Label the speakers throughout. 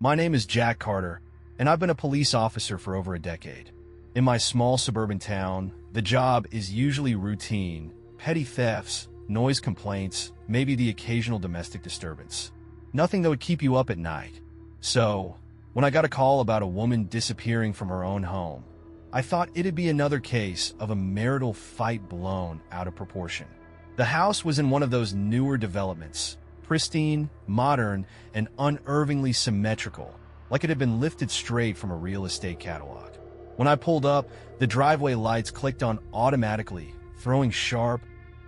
Speaker 1: My name is Jack Carter, and I've been a police officer for over a decade. In my small suburban town, the job is usually routine, petty thefts, noise complaints, maybe the occasional domestic disturbance. Nothing that would keep you up at night. So, when I got a call about a woman disappearing from her own home, I thought it'd be another case of a marital fight blown out of proportion. The house was in one of those newer developments, pristine, modern, and unervingly symmetrical, like it had been lifted straight from a real estate catalog. When I pulled up, the driveway lights clicked on automatically, throwing sharp,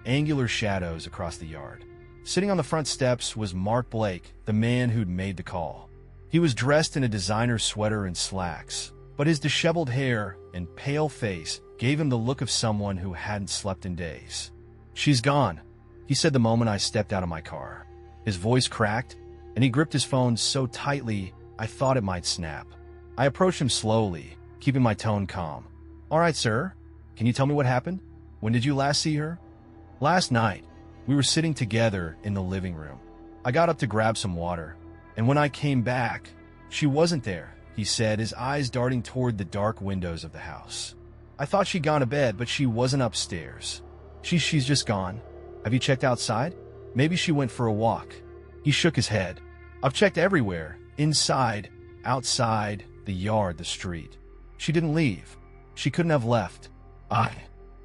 Speaker 1: angular shadows across the yard. Sitting on the front steps was Mark Blake, the man who'd made the call. He was dressed in a designer sweater and slacks, but his disheveled hair and pale face gave him the look of someone who hadn't slept in days. "She's gone," he said the moment I stepped out of my car. His voice cracked, and he gripped his phone so tightly I thought it might snap. I approached him slowly, keeping my tone calm. "All right, sir. Can you tell me what happened? When did you last see her?" "Last night. We were sitting together in the living room. I got up to grab some water, and when I came back, she wasn't there," he said, his eyes darting toward the dark windows of the house. "I thought she'd gone to bed, but she wasn't upstairs. She's just gone. Have you checked outside? Maybe she went for a walk." He shook his head. "I've checked everywhere. Inside, outside, the yard, the street. She didn't leave. She couldn't have left. I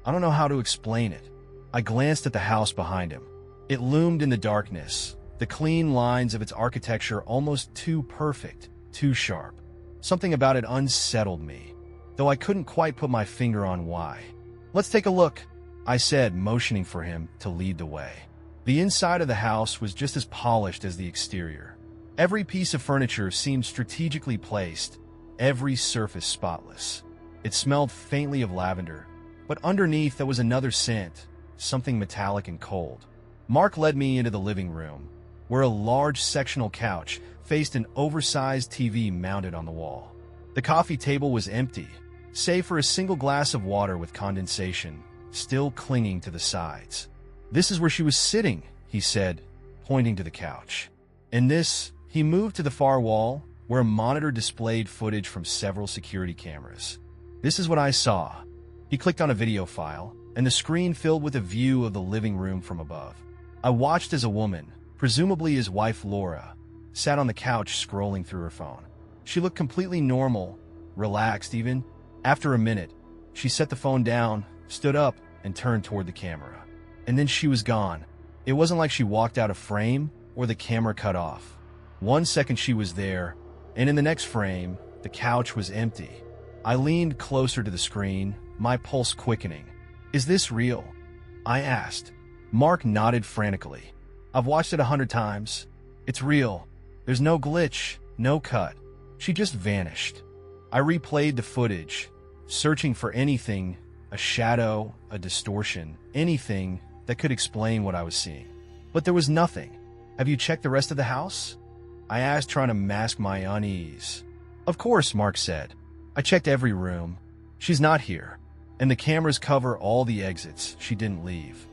Speaker 1: don't know how to explain it." I glanced at the house behind him. It loomed in the darkness, the clean lines of its architecture almost too perfect, too sharp. Something about it unsettled me, though I couldn't quite put my finger on why. "Let's take a look," I said, motioning for him to lead the way. The inside of the house was just as polished as the exterior. Every piece of furniture seemed strategically placed, every surface spotless. It smelled faintly of lavender, but underneath there was another scent, something metallic and cold. Mark led me into the living room, where a large sectional couch faced an oversized TV mounted on the wall. The coffee table was empty, save for a single glass of water with condensation still clinging to the sides. "This is where she was sitting," he said, pointing to the couch. And this, he moved to the far wall, where a monitor displayed footage from several security cameras. "This is what I saw." He clicked on a video file, and the screen filled with a view of the living room from above. I watched as a woman, presumably his wife Laura, sat on the couch scrolling through her phone. She looked completely normal, relaxed even. After a minute, she set the phone down, stood up, and turned toward the camera. And then she was gone. It wasn't like she walked out of frame or the camera cut off. 1 second she was there, and in the next frame, the couch was empty. I leaned closer to the screen, my pulse quickening. "Is this real?" I asked. Mark nodded frantically. "I've watched it 100 times. It's real. There's no glitch, no cut. She just vanished." I replayed the footage, searching for anything, a shadow, a distortion, anything that could explain what I was seeing. But there was nothing. "Have you checked the rest of the house?" I asked, trying to mask my unease. "Of course," Mark said. "I checked every room. She's not here. And the cameras cover all the exits. She didn't leave."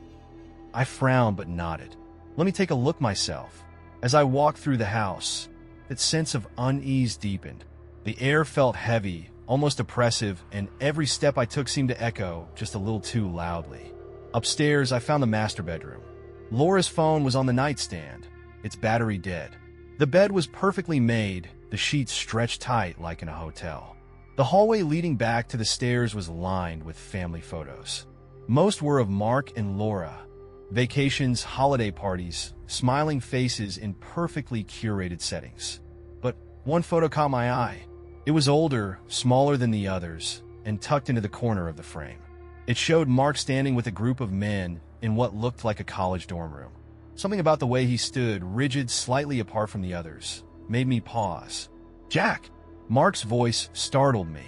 Speaker 1: I frowned but nodded. "Let me take a look myself." As I walked through the house, that sense of unease deepened. The air felt heavy, almost oppressive, and every step I took seemed to echo just a little too loudly. Upstairs, I found the master bedroom. Laura's phone was on the nightstand, its battery dead. The bed was perfectly made, the sheets stretched tight like in a hotel. The hallway leading back to the stairs was lined with family photos. Most were of Mark and Laura. Vacations, holiday parties, smiling faces in perfectly curated settings. But one photo caught my eye. It was older, smaller than the others, and tucked into the corner of the frame. It showed Mark standing with a group of men in what looked like a college dorm room. Something about the way he stood, rigid, slightly apart from the others, made me pause. "Jack!" Mark's voice startled me,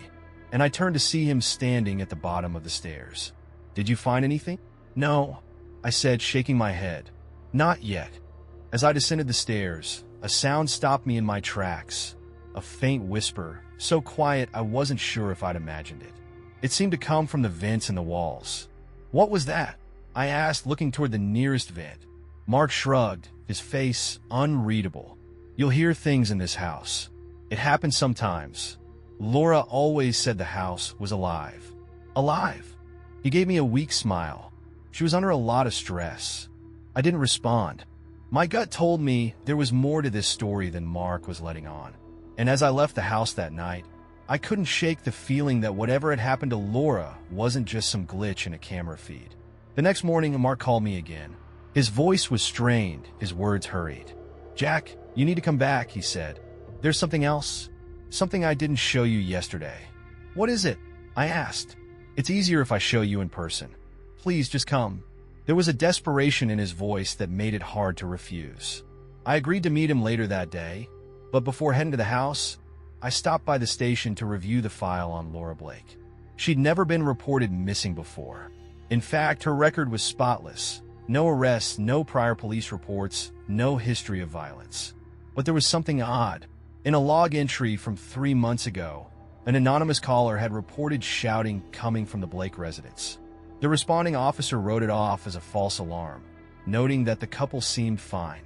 Speaker 1: and I turned to see him standing at the bottom of the stairs. "Did you find anything?" "No," I said, shaking my head. "Not yet." As I descended the stairs, a sound stopped me in my tracks. A faint whisper, so quiet I wasn't sure if I'd imagined it. It seemed to come from the vents in the walls. "What was that?" I asked, looking toward the nearest vent. Mark shrugged, his face unreadable. "You'll hear things in this house. It happened sometimes. Laura always said the house was alive. Alive. He gave me a weak smile. She was under a lot of stress. I didn't respond. My gut told me there was more to this story than Mark was letting on. And as I left the house that night, I couldn't shake the feeling that whatever had happened to Laura wasn't just some glitch in a camera feed. The next morning, Mark called me again. His voice was strained, his words hurried. "Jack, you need to come back," he said. "There's something else. Something I didn't show you yesterday." "What is it?" I asked. "It's easier if I show you in person. Please, just come." There was a desperation in his voice that made it hard to refuse. I agreed to meet him later that day, but before heading to the house, I stopped by the station to review the file on Laura Blake. She'd never been reported missing before. In fact, her record was spotless. No arrests, no prior police reports, no history of violence. But there was something odd. In a log entry from 3 months ago, an anonymous caller had reported shouting coming from the Blake residence. The responding officer wrote it off as a false alarm, noting that the couple seemed fine.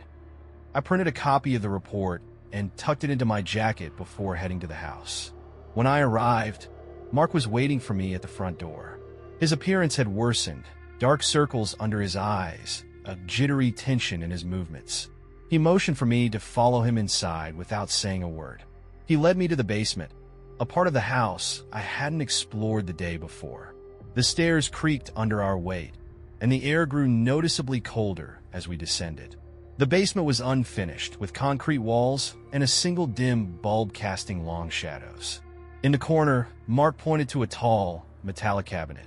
Speaker 1: I printed a copy of the report and tucked it into my jacket before heading to the house. When I arrived, Mark was waiting for me at the front door. His appearance had worsened, dark circles under his eyes, a jittery tension in his movements. He motioned for me to follow him inside without saying a word. He led me to the basement, a part of the house I hadn't explored the day before. The stairs creaked under our weight, and the air grew noticeably colder as we descended. The basement was unfinished, with concrete walls and a single dim bulb casting long shadows. In the corner, Mark pointed to a tall, metallic cabinet.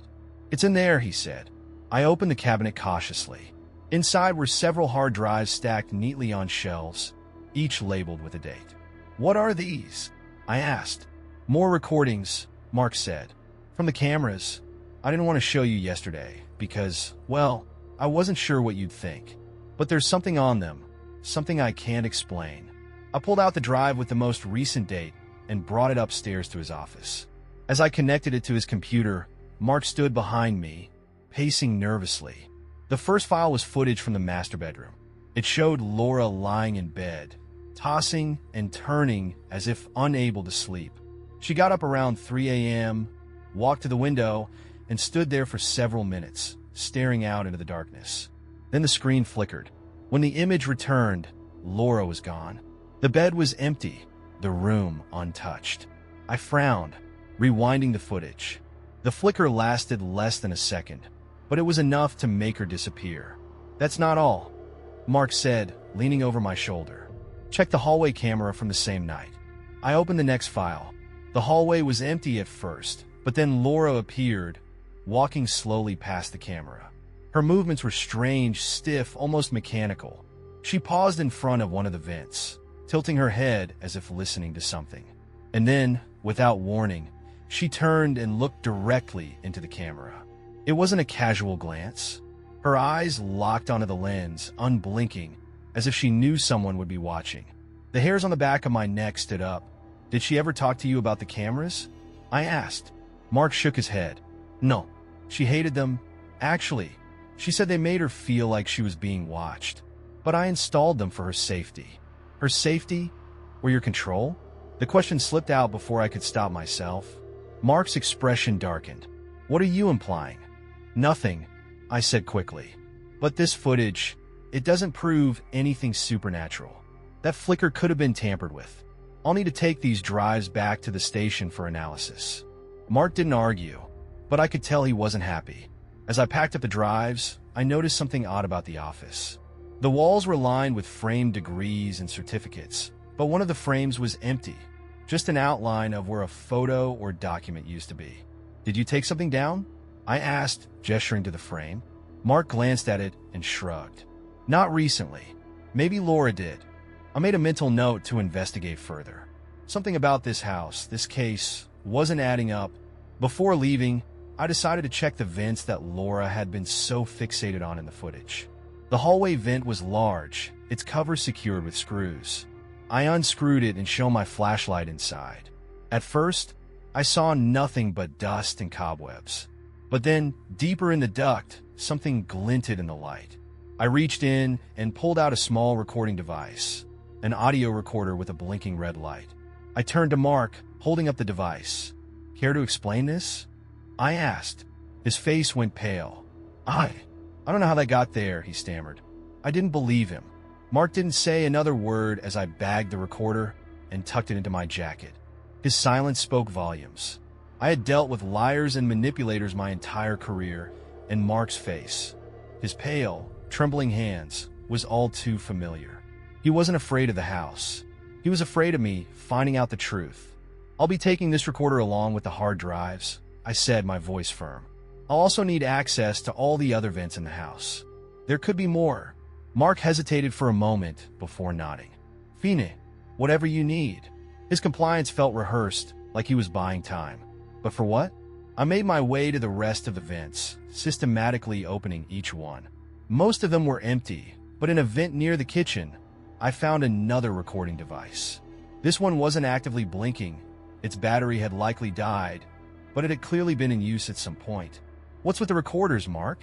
Speaker 1: "It's in there," he said. I opened the cabinet cautiously. Inside were several hard drives stacked neatly on shelves, each labeled with a date. "What are these?" I asked. "More recordings," Mark said. "From the cameras. I didn't want to show you yesterday because, well, I wasn't sure what you'd think. But there's something on them, something I can't explain." I pulled out the drive with the most recent date and brought it upstairs to his office. As I connected it to his computer, Mark stood behind me, pacing nervously. The first file was footage from the master bedroom. It showed Laura lying in bed, tossing and turning as if unable to sleep. She got up around 3 a.m., walked to the window, and stood there for several minutes, staring out into the darkness. Then the screen flickered. When the image returned, Laura was gone. The bed was empty, the room untouched. I frowned, rewinding the footage. The flicker lasted less than a second, but it was enough to make her disappear. "That's not all," Mark said, leaning over my shoulder. "Check the hallway camera from the same night." I opened the next file. The hallway was empty at first, but then Laura appeared, walking slowly past the camera. Her movements were strange, stiff, almost mechanical. She paused in front of one of the vents, tilting her head as if listening to something. And then, without warning, she turned and looked directly into the camera. It wasn't a casual glance. Her eyes locked onto the lens, unblinking, as if she knew someone would be watching. The hairs on the back of my neck stood up. "Did she ever talk to you about the cameras?" I asked. Mark shook his head. "No, she hated them. Actually, she said they made her feel like she was being watched. But I installed them for her safety." "Her safety? Or your control?" The question slipped out before I could stop myself. Mark's expression darkened. "What are you implying?" "Nothing," I said quickly. "But this footage, it doesn't prove anything supernatural. That flicker could have been tampered with. I'll need to take these drives back to the station for analysis." Mark didn't argue, but I could tell he wasn't happy. As I packed up the drives, I noticed something odd about the office. The walls were lined with framed degrees and certificates, but one of the frames was empty, just an outline of where a photo or document used to be. "Did you take something down?" I asked, gesturing to the frame. Mark glanced at it and shrugged. "Not recently. Maybe Laura did." I made a mental note to investigate further. Something about this house, this case, wasn't adding up. Before leaving, I decided to check the vents that Laura had been so fixated on in the footage. The hallway vent was large, its cover secured with screws. I unscrewed it and shone my flashlight inside. At first, I saw nothing but dust and cobwebs. But then, deeper in the duct, something glinted in the light. I reached in and pulled out a small recording device, an audio recorder with a blinking red light. I turned to Mark, holding up the device. Care to explain this? I asked. His face went pale. I don't know how that got there, he stammered. I didn't believe him. Mark didn't say another word as I bagged the recorder and tucked it into my jacket. His silence spoke volumes. I had dealt with liars and manipulators my entire career, and Mark's face, his pale, trembling hands, was all too familiar. He wasn't afraid of the house. He was afraid of me finding out the truth. I'll be taking this recorder along with the hard drives, I said, my voice firm. I'll also need access to all the other vents in the house. There could be more. Mark hesitated for a moment before nodding. Fine, whatever you need. His compliance felt rehearsed, like he was buying time. But for what? I made my way to the rest of the vents, systematically opening each one. Most of them were empty, but in a vent near the kitchen, I found another recording device. This one wasn't actively blinking. Its battery had likely died, but it had clearly been in use at some point. What's with the recorders, Mark?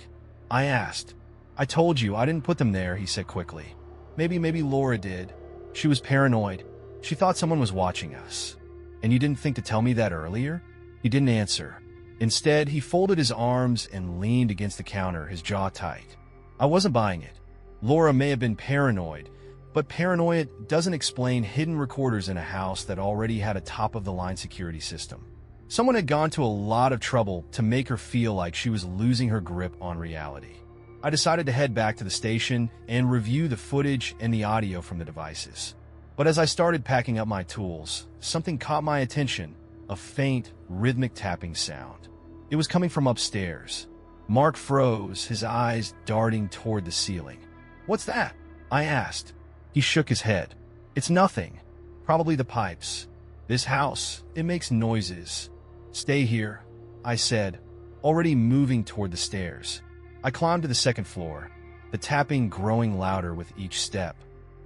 Speaker 1: I asked. I told you I didn't put them there, he said quickly. Maybe Laura did. She was paranoid. She thought someone was watching us. And you didn't think to tell me that earlier? He didn't answer. Instead, he folded his arms and leaned against the counter, his jaw tight. I wasn't buying it. Laura may have been paranoid, but paranoia doesn't explain hidden recorders in a house that already had a top-of-the-line security system. Someone had gone to a lot of trouble to make her feel like she was losing her grip on reality. I decided to head back to the station and review the footage and the audio from the devices. But as I started packing up my tools, something caught my attention, a faint, rhythmic tapping sound. It was coming from upstairs. Mark froze, his eyes darting toward the ceiling. What's that? I asked. He shook his head. It's nothing. Probably the pipes. This house, it makes noises. Stay here, I said, already moving toward the stairs. I climbed to the second floor, the tapping growing louder with each step.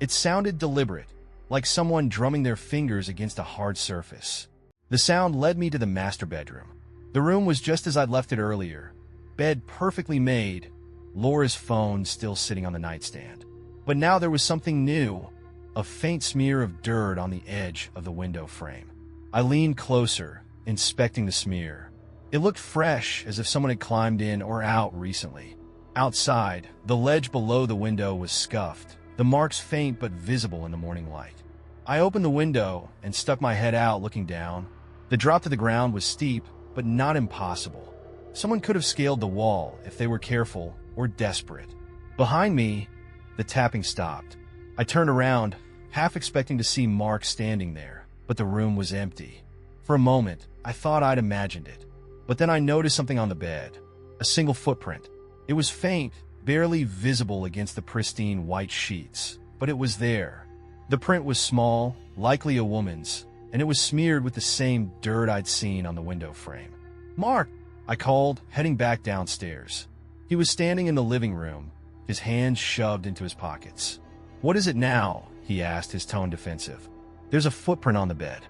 Speaker 1: It sounded deliberate, like someone drumming their fingers against a hard surface. The sound led me to the master bedroom. The room was just as I'd left it earlier. Bed perfectly made, Laura's phone still sitting on the nightstand. But now there was something new, a faint smear of dirt on the edge of the window frame. I leaned closer, inspecting the smear. It looked fresh, as if someone had climbed in or out recently. Outside, the ledge below the window was scuffed, the marks faint but visible in the morning light. I opened the window and stuck my head out, looking down. The drop to the ground was steep, but not impossible. Someone could have scaled the wall if they were careful or desperate. Behind me, the tapping stopped. I turned around, half expecting to see Mark standing there, but the room was empty. For a moment, I thought I'd imagined it. But then I noticed something on the bed, a single footprint. It was faint, barely visible against the pristine white sheets, but it was there. The print was small, likely a woman's, and it was smeared with the same dirt I'd seen on the window frame. Mark, I called, heading back downstairs. He was standing in the living room, his hands shoved into his pockets. What is it now? He asked, his tone defensive. There's a footprint on the bed.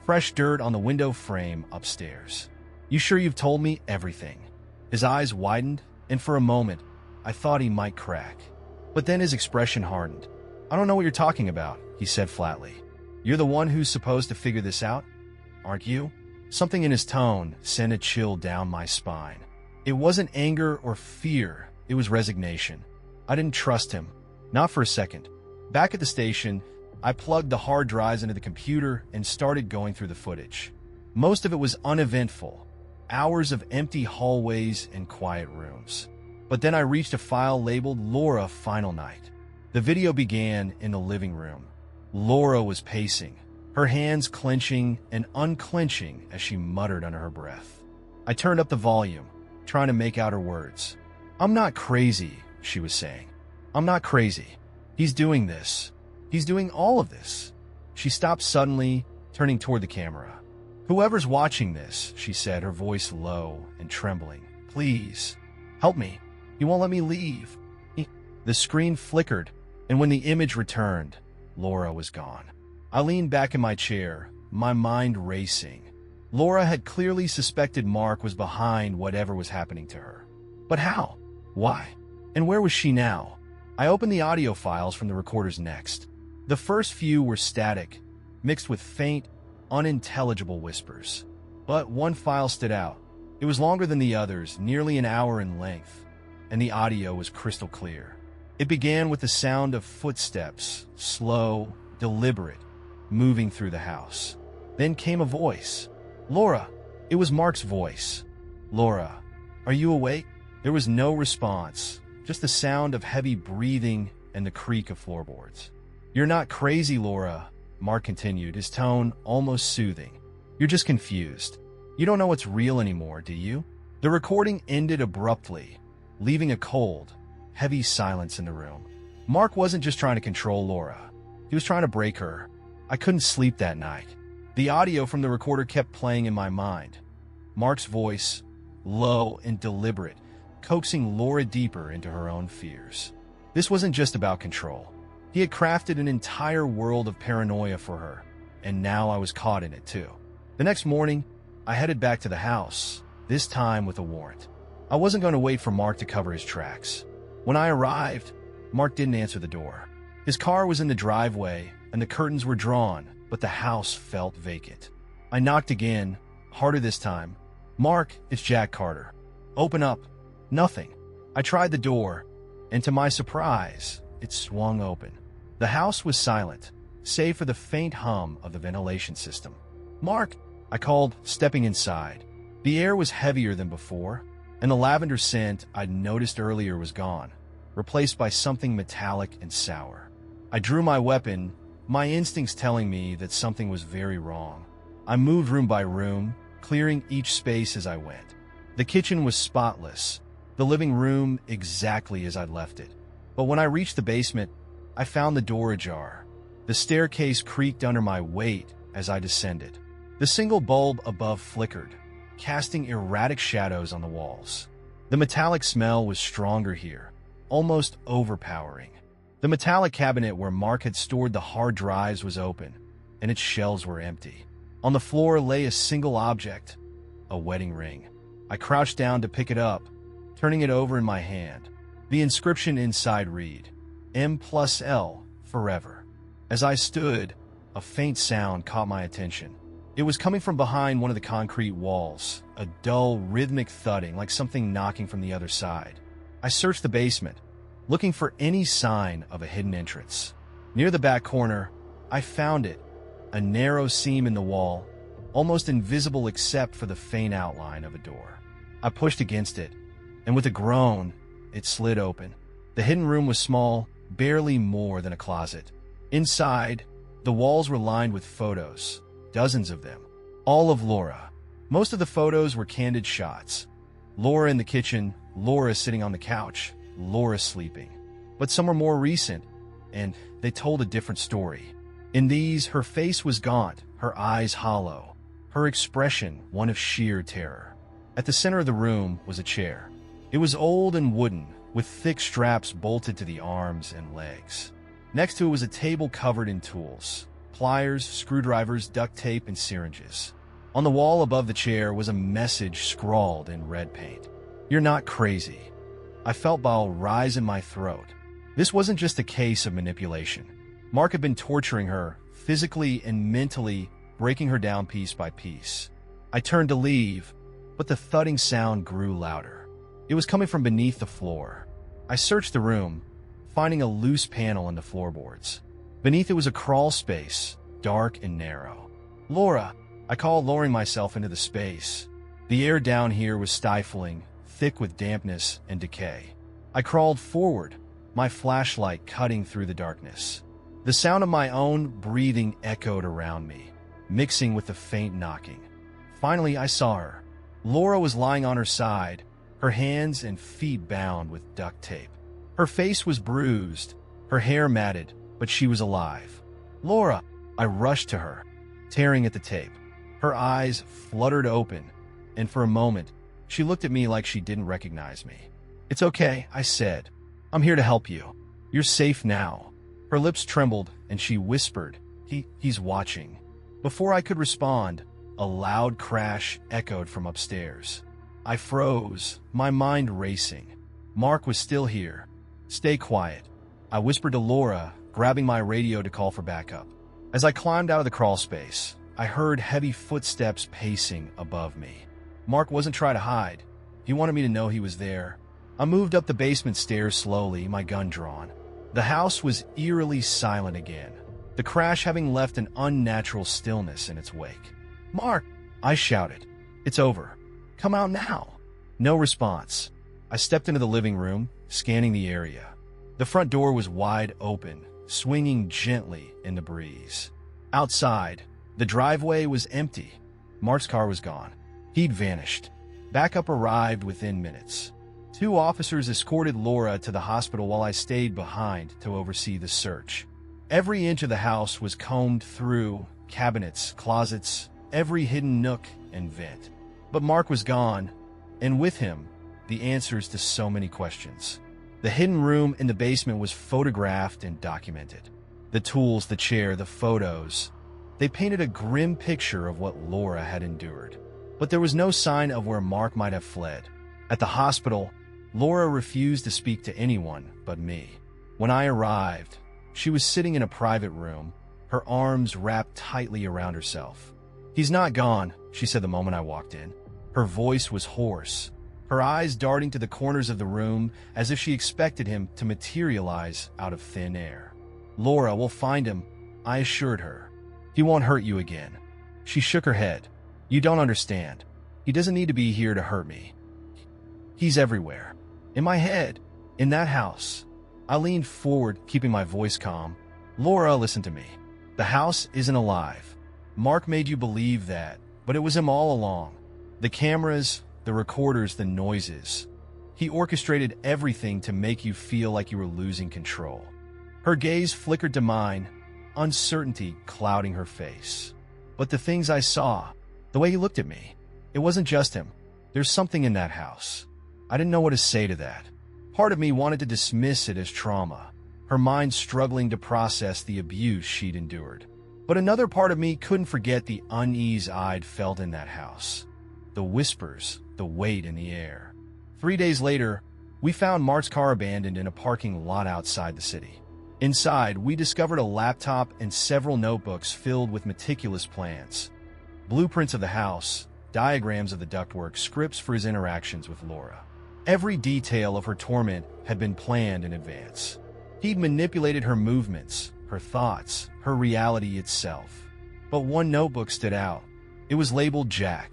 Speaker 1: Fresh dirt on the window frame upstairs. You sure you've told me everything? His eyes widened, and for a moment, I thought he might crack. But then his expression hardened. I don't know what you're talking about, he said flatly. You're the one who's supposed to figure this out, aren't you? Something in his tone sent a chill down my spine. It wasn't anger or fear, it was resignation. I didn't trust him, not for a second. Back at the station, I plugged the hard drives into the computer and started going through the footage. Most of it was uneventful, hours of empty hallways and quiet rooms. But then I reached a file labeled Laura Final Night. The video began in the living room. Laura was pacing, her hands clenching and unclenching as she muttered under her breath. I turned up the volume, trying to make out her words. I'm not crazy, she was saying. I'm not crazy. He's doing this. He's doing all of this. She stopped suddenly, turning toward the camera. Whoever's watching this, she said, her voice low and trembling. Please, help me. He won't let me leave. The screen flickered, and when the image returned, Laura was gone. I leaned back in my chair, my mind racing. Laura had clearly suspected Mark was behind whatever was happening to her. But how? Why? And where was she now? I opened the audio files from the recorders next. The first few were static, mixed with faint, unintelligible whispers. But one file stood out. It was longer than the others, nearly an hour in length, and the audio was crystal clear. It began with the sound of footsteps, slow, deliberate, moving through the house. Then came a voice. "Laura!" It was Mark's voice. "Laura, are you awake?" There was no response, just the sound of heavy breathing and the creak of floorboards. "You're not crazy, Laura," Mark continued, his tone almost soothing. "You're just confused. You don't know what's real anymore, do you?" The recording ended abruptly, leaving a cold, heavy silence in the room. Mark wasn't just trying to control Laura. He was trying to break her. I couldn't sleep that night. The audio from the recorder kept playing in my mind. Mark's voice, low and deliberate, coaxing Laura deeper into her own fears. This wasn't just about control. He had crafted an entire world of paranoia for her, and now I was caught in it too. The next morning, I headed back to the house, this time with a warrant. I wasn't going to wait for Mark to cover his tracks. When I arrived, Mark didn't answer the door. His car was in the driveway, and the curtains were drawn, but the house felt vacant. I knocked again, harder this time. "Mark, it's Jack Carter. Open up." Nothing. I tried the door, and to my surprise, it swung open. The house was silent, save for the faint hum of the ventilation system. "Mark," I called, stepping inside. The air was heavier than before, and the lavender scent I'd noticed earlier was gone, replaced by something metallic and sour. I drew my weapon, my instincts telling me that something was very wrong. I moved room by room, clearing each space as I went. The kitchen was spotless, the living room exactly as I'd left it. But when I reached the basement, I found the door ajar. The staircase creaked under my weight as I descended. The single bulb above flickered, casting erratic shadows on the walls. The metallic smell was stronger here, almost overpowering. The metallic cabinet where Mark had stored the hard drives was open, and its shelves were empty. On the floor lay a single object, a wedding ring. I crouched down to pick it up, turning it over in my hand. The inscription inside read, M+L forever. As I stood, a faint sound caught my attention. It was coming from behind one of the concrete walls, a dull, rhythmic thudding like something knocking from the other side. I searched the basement, looking for any sign of a hidden entrance. Near the back corner, I found it, a narrow seam in the wall, almost invisible except for the faint outline of a door. I pushed against it, and with a groan, it slid open. The hidden room was small, barely more than a closet. Inside, the walls were lined with photos, dozens of them, all of Laura. Most of the photos were candid shots. Laura in the kitchen, Laura sitting on the couch, Laura sleeping. But some were more recent, and they told a different story. In these, her face was gaunt, her eyes hollow, her expression one of sheer terror. At the center of the room was a chair. It was old and wooden, with thick straps bolted to the arms and legs. Next to it was a table covered in tools, pliers, screwdrivers, duct tape, and syringes. On the wall above the chair was a message scrawled in red paint. "You're not crazy." I felt bile rise in my throat. This wasn't just a case of manipulation. Mark had been torturing her, physically and mentally, breaking her down piece by piece. I turned to leave, but the thudding sound grew louder. It was coming from beneath the floor. I searched the room, finding a loose panel in the floorboards. Beneath it was a crawl space, dark and narrow. "Laura," I called, lowering myself into the space. The air down here was stifling, thick with dampness and decay. I crawled forward, my flashlight cutting through the darkness. The sound of my own breathing echoed around me, mixing with the faint knocking. Finally, I saw her. Laura was lying on her side, her hands and feet bound with duct tape. Her face was bruised, her hair matted, but she was alive. "Laura!" I rushed to her, tearing at the tape. Her eyes fluttered open, and for a moment, she looked at me like she didn't recognize me. "It's okay," I said. "I'm here to help you. You're safe now." Her lips trembled, and she whispered, He's watching." Before I could respond, a loud crash echoed from upstairs. I froze, my mind racing. Mark was still here. "Stay quiet," I whispered to Laura, grabbing my radio to call for backup. As I climbed out of the crawl space, I heard heavy footsteps pacing above me. Mark wasn't trying to hide. He wanted me to know he was there. I moved up the basement stairs slowly, my gun drawn. The house was eerily silent again, the crash having left an unnatural stillness in its wake. "Mark!" I shouted. "It's over. Come out now." No response. I stepped into the living room, scanning the area. The front door was wide open, swinging gently in the breeze. Outside, the driveway was empty. Mark's car was gone. He'd vanished. Backup arrived within minutes. 2 officers escorted Laura to the hospital while I stayed behind to oversee the search. Every inch of the house was combed through, cabinets, closets, every hidden nook and vent. But Mark was gone, and with him, the answers to so many questions. The hidden room in the basement was photographed and documented. The tools, the chair, the photos. They painted a grim picture of what Laura had endured. But there was no sign of where Mark might have fled. At the hospital, Laura refused to speak to anyone but me. When I arrived, she was sitting in a private room, her arms wrapped tightly around herself. "He's not gone," she said the moment I walked in. Her voice was hoarse, her eyes darting to the corners of the room as if she expected him to materialize out of thin air. "Laura, we'll find him," I assured her. "He won't hurt you again." She shook her head. "You don't understand. He doesn't need to be here to hurt me. He's everywhere. In my head. In that house." I leaned forward, keeping my voice calm. "Laura, listen to me. The house isn't alive. Mark made you believe that, but it was him all along. The cameras, the recorders, the noises. He orchestrated everything to make you feel like you were losing control." Her gaze flickered to mine, uncertainty clouding her face. "But the things I saw, the way he looked at me, it wasn't just him. There's something in that house." I didn't know what to say to that. Part of me wanted to dismiss it as trauma, her mind struggling to process the abuse she'd endured. But another part of me couldn't forget the unease I'd felt in that house. The whispers, the weight in the air. 3 days later, we found Mark's car abandoned in a parking lot outside the city. Inside, we discovered a laptop and several notebooks filled with meticulous plans. Blueprints of the house, diagrams of the ductwork, scripts for his interactions with Laura. Every detail of her torment had been planned in advance. He'd manipulated her movements, her thoughts, her reality itself. But one notebook stood out. It was labeled Jack.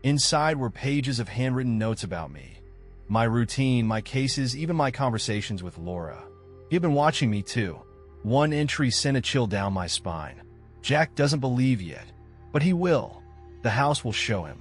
Speaker 1: Inside were pages of handwritten notes about me. My routine, my cases, even my conversations with Laura. He had been watching me too. One entry sent a chill down my spine. "Jack doesn't believe yet, but he will. The house will show him."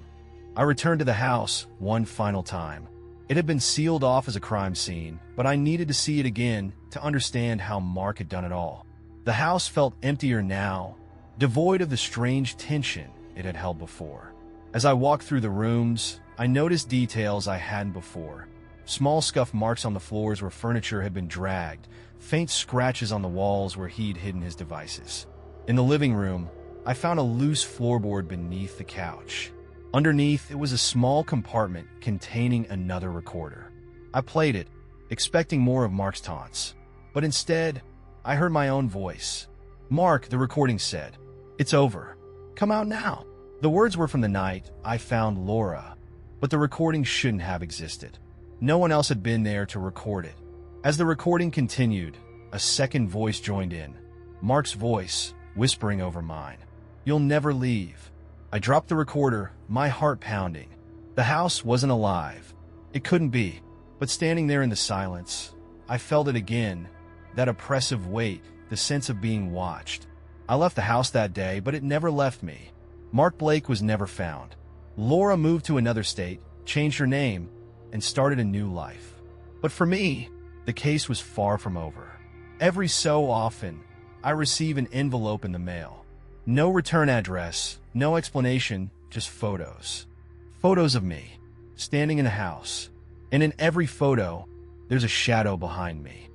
Speaker 1: I returned to the house one final time. It had been sealed off as a crime scene, but I needed to see it again to understand how Mark had done it all. The house felt emptier now, devoid of the strange tension it had held before. As I walked through the rooms, I noticed details I hadn't before. Small scuff marks on the floors where furniture had been dragged, faint scratches on the walls where he'd hidden his devices. In the living room, I found a loose floorboard beneath the couch. Underneath, it was a small compartment containing another recorder. I played it, expecting more of Mark's taunts. But instead, I heard my own voice. "Mark," the recording said, "it's over. Come out now." The words were from the night I found Laura, but the recording shouldn't have existed. No one else had been there to record it. As the recording continued, a second voice joined in. Mark's voice, whispering over mine. "You'll never leave." I dropped the recorder, my heart pounding. The house wasn't alive. It couldn't be. But standing there in the silence, I felt it again, that oppressive weight, the sense of being watched. I left the house that day, but it never left me. Mark Blake was never found. Laura moved to another state, changed her name, and started a new life. But for me, the case was far from over. Every so often, I receive an envelope in the mail. No return address, no explanation, just photos. Photos of me, standing in a house. And in every photo, there's a shadow behind me.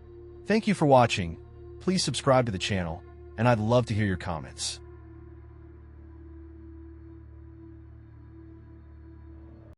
Speaker 1: Thank you for watching. Please subscribe to the channel, and I'd love to hear your comments.